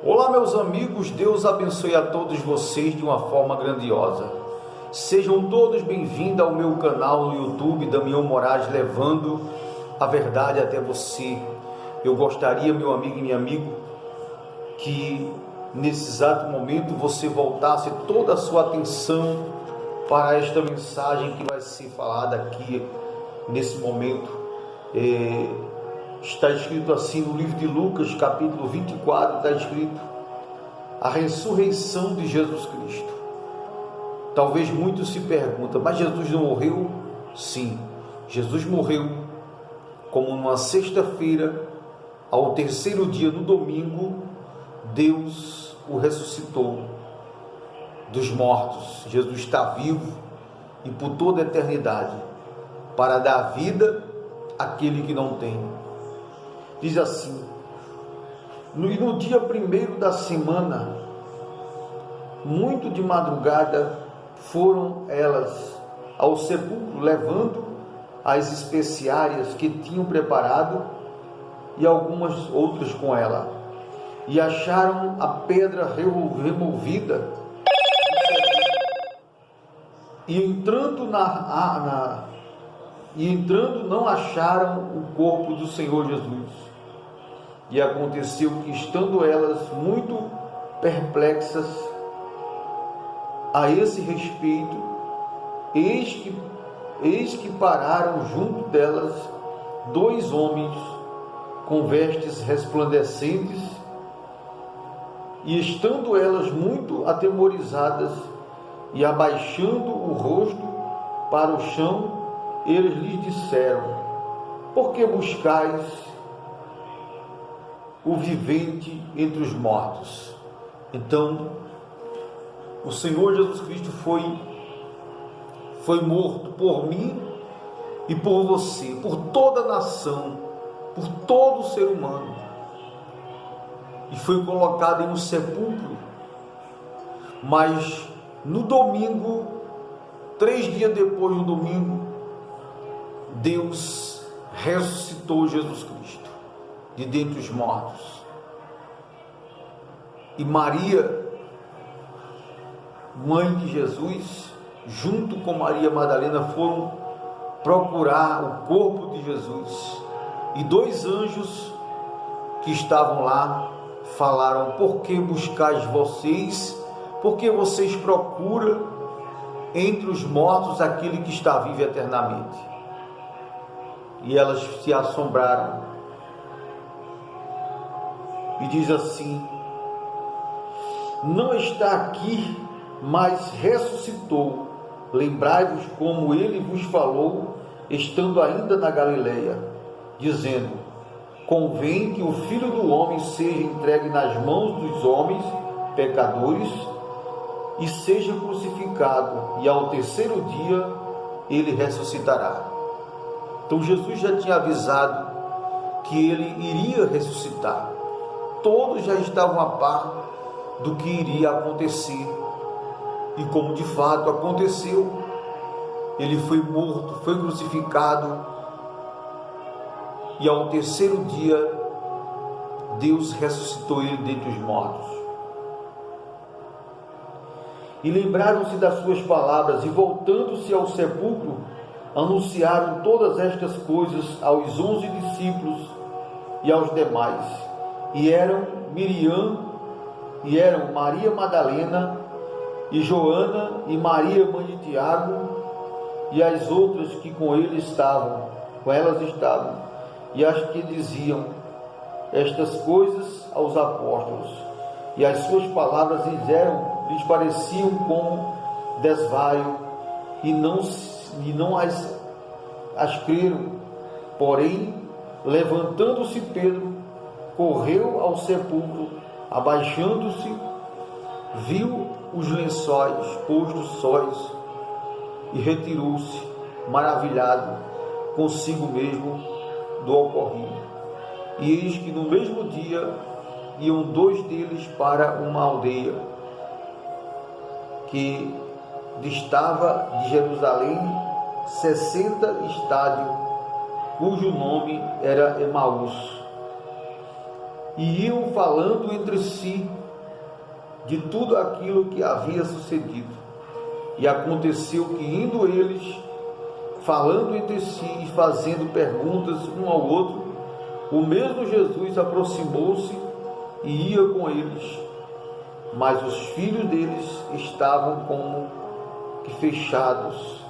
Olá, meus amigos, Deus abençoe a todos vocês de uma forma grandiosa. Sejam todos bem-vindos ao meu canal no YouTube, Damião Moraes, levando a verdade até você. Eu gostaria, meu amigo e minha amigo, que nesse exato momento você voltasse toda a sua atenção para esta mensagem que vai ser falada aqui nesse momento. Está escrito assim no livro de Lucas, capítulo 24, está escrito a ressurreição de Jesus Cristo. Talvez muitos se perguntam, mas Jesus não morreu? Sim, Jesus morreu, como numa sexta-feira, ao terceiro dia, no domingo, Deus o ressuscitou dos mortos. Jesus está vivo e por toda a eternidade, para dar vida àquele que não tem. Diz assim, no dia primeiro da semana, muito de madrugada, foram elas ao sepulcro, levando as especiarias que tinham preparado e algumas outras com ela, e acharam a pedra removida, e entrando não acharam o corpo do Senhor Jesus. E aconteceu que, estando elas muito perplexas a esse respeito, eis que pararam junto delas dois homens com vestes resplandecentes, e estando elas muito atemorizadas e abaixando o rosto para o chão, eles lhes disseram: por que buscais o vivente entre os mortos? Então, o Senhor Jesus Cristo foi morto por mim e por você, por toda a nação, por todo ser humano, e foi colocado em um sepulcro. Mas no domingo, 3 dias depois do domingo, Deus ressuscitou Jesus Cristo de dentre os mortos. E Maria, mãe de Jesus, junto com Maria Madalena, foram procurar o corpo de Jesus. E 2 anjos que estavam lá falaram: por que buscais vocês? Por que vocês procuram entre os mortos aquele que está vivo eternamente? E elas se assombraram. E diz assim: não está aqui, mas ressuscitou. Lembrai-vos como ele vos falou, estando ainda na Galileia, dizendo: convém que o Filho do Homem seja entregue nas mãos dos homens pecadores e seja crucificado, e ao terceiro dia ele ressuscitará. Então Jesus já tinha avisado que ele iria ressuscitar. Todos já estavam a par do que iria acontecer, e como de fato aconteceu, ele foi morto, foi crucificado, e ao terceiro dia Deus ressuscitou ele dentre os mortos. E lembraram-se das suas palavras, e voltando-se ao sepulcro, anunciaram todas estas coisas aos 11 discípulos e aos demais. E eram Maria Madalena, e Joana, e Maria, mãe de Tiago, e as outras que com elas estavam, e as que diziam estas coisas aos apóstolos. E as suas palavras lhes pareciam como desvaio, e não as creram. Porém, levantando-se Pedro, correu ao sepulcro, abaixando-se, viu os lençóis postos sós, e retirou-se, maravilhado consigo mesmo do ocorrido. E eis que no mesmo dia iam 2 deles para uma aldeia que distava de Jerusalém 60 estádios, cujo nome era Emaús, e iam falando entre si de tudo aquilo que havia sucedido. E aconteceu que, indo eles, falando entre si e fazendo perguntas um ao outro, o mesmo Jesus aproximou-se e ia com eles, mas os filhos deles estavam como que fechados.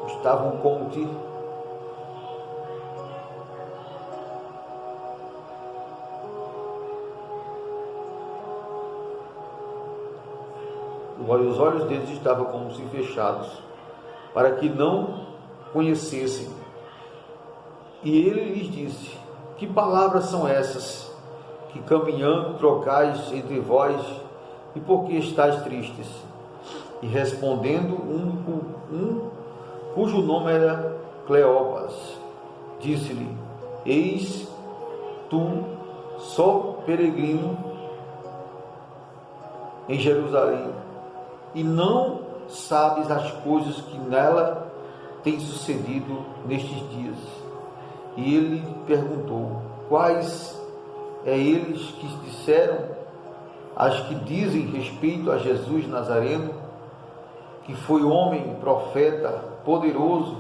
Estavam como que os olhos deles estavam como se fechados, para que não conhecessem. E ele lhes disse: que palavras são essas que caminhando trocais entre vós, e por que estáis tristes? E respondendo um cujo nome era Cleopas, disse-lhe: eis tu só peregrino em Jerusalém, e não sabes as coisas que nela têm sucedido nestes dias. E ele perguntou: quais eles que disseram as que dizem respeito a Jesus Nazareno, que foi homem, profeta, poderoso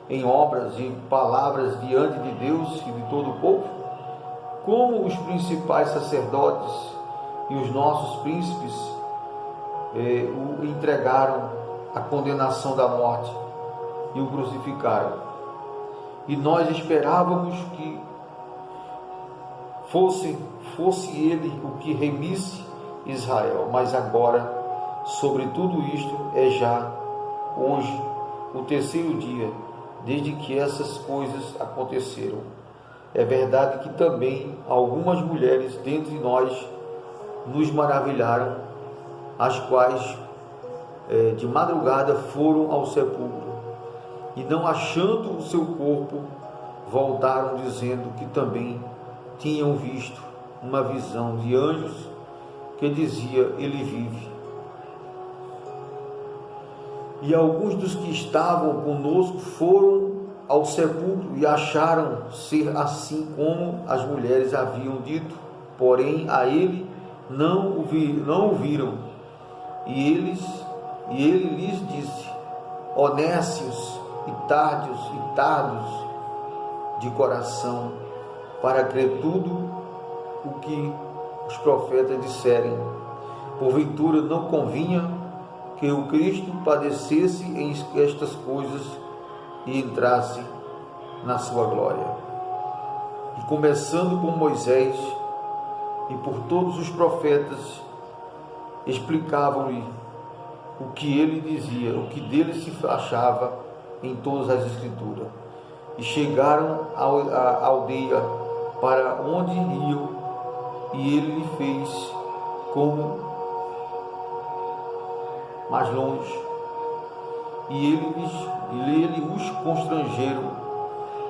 em obras e palavras diante de Deus e de todo o povo? Como os principais sacerdotes e os nossos príncipes o entregaram à condenação da morte e o crucificaram. E nós esperávamos que fosse ele o que remisse Israel, mas agora, sobre tudo isto, é já hoje o terceiro dia desde que essas coisas aconteceram. É verdade que também algumas mulheres dentre nós nos maravilharam, as quais de madrugada foram ao sepulcro, e não achando o seu corpo, voltaram dizendo que também tinham visto uma visão de anjos que dizia: ele vive. E alguns dos que estavam conosco foram ao sepulcro e acharam ser assim como as mulheres haviam dito, porém a ele não o viram. E ele lhes disse: ó nécios e tardos de coração, para crer tudo o que os profetas disserem. Porventura não convinha que o Cristo padecesse em estas coisas e entrasse na sua glória. E começando por Moisés e por todos os profetas, explicavam-lhe o que ele dizia, o que dele se achava em todas as Escrituras. E chegaram à aldeia para onde iam, e ele lhe fez como mais longe. E ele os constrangeram,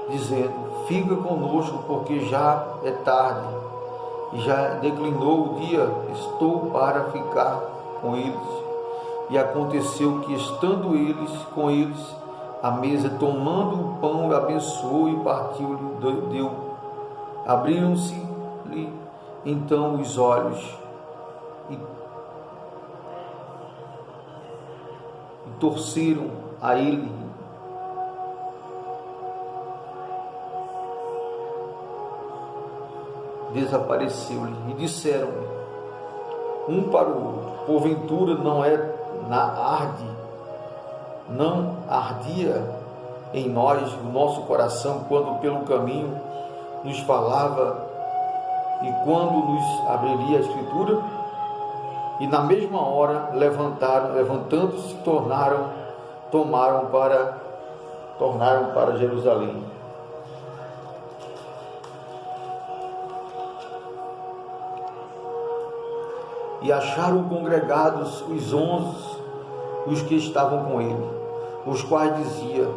dizendo: fica conosco, porque já é tarde, e já declinou o dia, estou para ficar com eles. E aconteceu que, estando eles com eles à mesa, tomando o pão, abençoou e partiu-lhe, deu. Abriram-se-lhe então os olhos, e torceram a ele. Desapareceu-lhe e disseram-lhe um para o outro: porventura não ardia em nós o nosso coração quando pelo caminho nos falava e quando nos abriria a Escritura? E na mesma hora levantando-se, tornaram para Jerusalém. E acharam congregados os 11, os que estavam com ele, os quais dizia: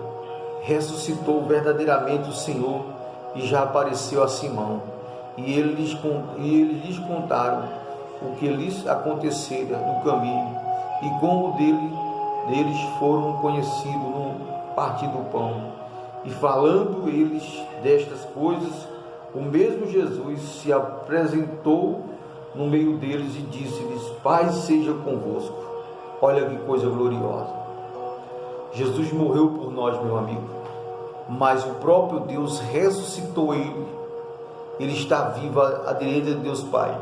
ressuscitou verdadeiramente o Senhor e já apareceu a Simão. E eles lhes contaram o que lhes acontecera no caminho e como deles foram conhecidos no partir do pão. E falando eles destas coisas, o mesmo Jesus se apresentou no meio deles e disse-lhes: paz seja convosco. Olha que coisa gloriosa. Jesus morreu por nós, meu amigo, mas o próprio Deus ressuscitou ele. Ele está vivo à direita de Deus Pai.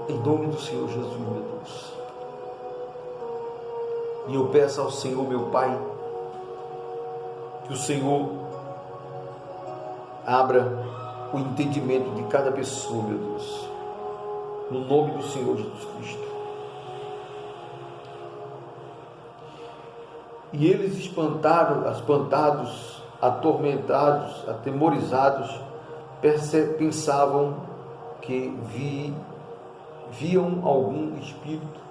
Em nome do Senhor Jesus, meu Deus. E eu peço ao Senhor, meu Pai, que o Senhor abra o entendimento de cada pessoa, meu Deus, no nome do Senhor Jesus Cristo. E eles espantados, atormentados, atemorizados, pensavam que viam algum espírito.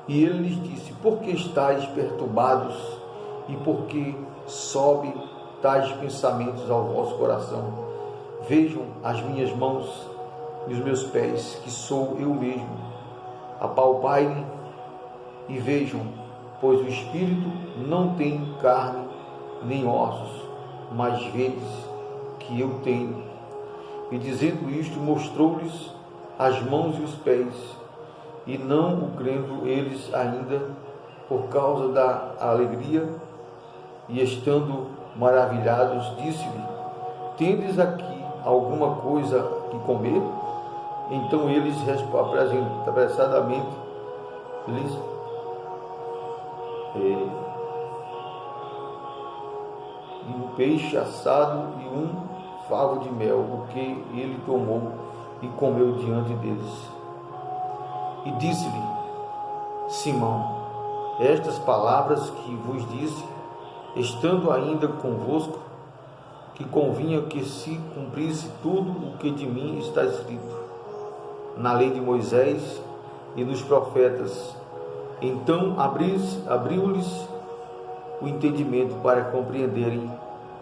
E ele lhes disse: por que estáis perturbados e por que sobe tais pensamentos ao vosso coração? Vejam as minhas mãos e os meus pés, que sou eu mesmo. Apalpai-me e vejam, pois o espírito não tem carne nem ossos, mas vedes que eu tenho. E dizendo isto, mostrou-lhes as mãos e os pés. E não o crendo eles ainda, por causa da alegria, e estando maravilhados, disse-lhe: tendes aqui alguma coisa que comer? Então eles apressadamente lhes um peixe assado e um favo de mel, o que ele tomou e comeu diante deles. E disse-lhe: Simão, estas palavras que vos disse, estando ainda convosco, que convinha que se cumprisse tudo o que de mim está escrito na lei de Moisés e nos profetas. Então abriu-lhes o entendimento para compreenderem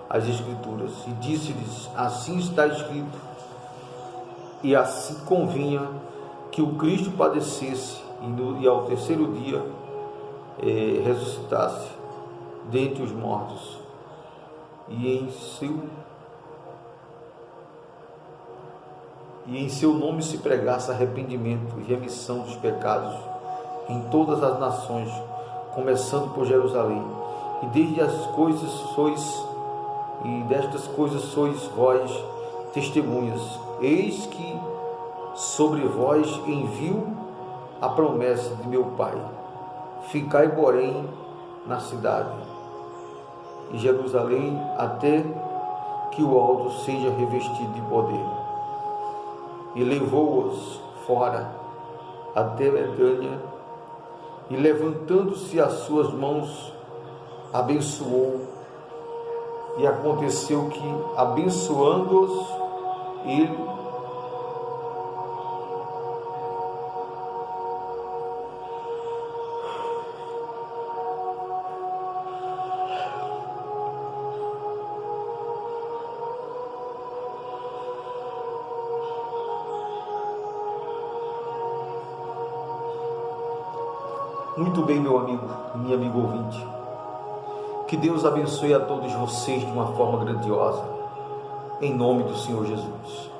as Escrituras. E disse-lhes: assim está escrito, e assim convinha que o Cristo padecesse e ao terceiro dia ressuscitasse dentre os mortos, e em seu nome se pregasse arrependimento e remissão dos pecados em todas as nações, começando por Jerusalém. E destas coisas sois vós testemunhas. Eis que sobre vós envio a promessa de meu Pai. Ficai, porém, na cidade e Jerusalém, até que o alto seja revestido de poder. E levou-os fora até Betânia, e levantando-se as suas mãos, abençoou. E aconteceu que, abençoando-os, ele Muito bem, meu amigo, minha amiga ouvinte. Que Deus abençoe a todos vocês de uma forma grandiosa, em nome do Senhor Jesus.